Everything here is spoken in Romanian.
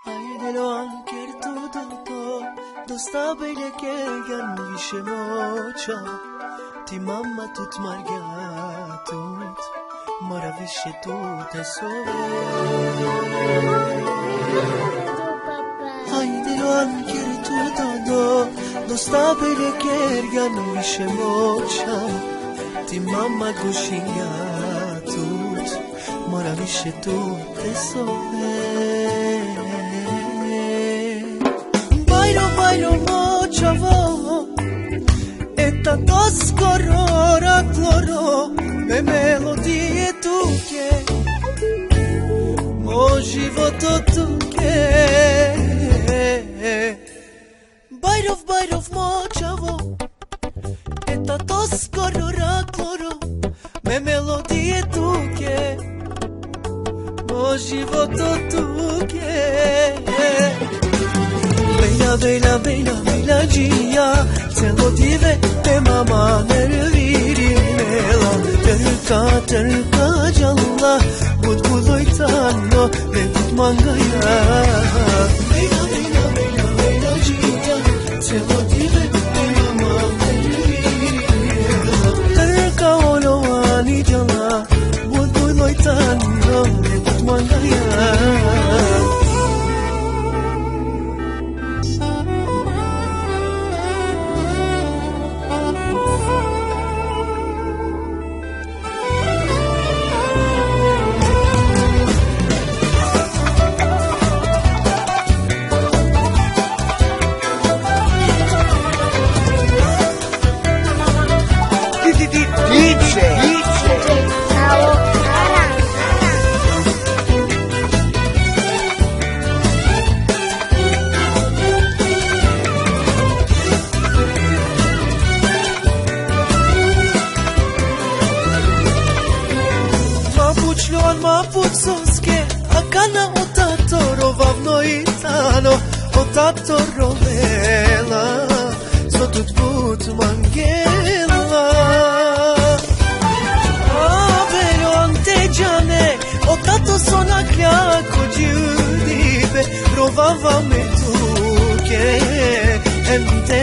Ai dello anche tutto, do sta bile che gannisce mocia, ti mamma tut margatut, maravisce tutte sove. Ai dello anche tutto, do sta bile che gannisce mocia, ti mamma gushingatut, maravisce tutte sove. Bailo močavo, eta to skoro rakloro, me melodije tuke, mo životo tuke. Bajrov močavo, eta to skoro rakloro, me melodije tuke, mo životo tuke. Bella gia, te lo dive te mama nerviri mela, terka jalla, budbuluytanno ve budmangaya. Bella gia, te lo dive te mama nerviri mela, terka olovani jalla, budbuluytanno ve budmangaya. Mapucoske, akana otatoro vavnoitano, otatoro vela, sotut put mangela. Avero antejane, otato sonakya kojudibe, rovava me tuke, emte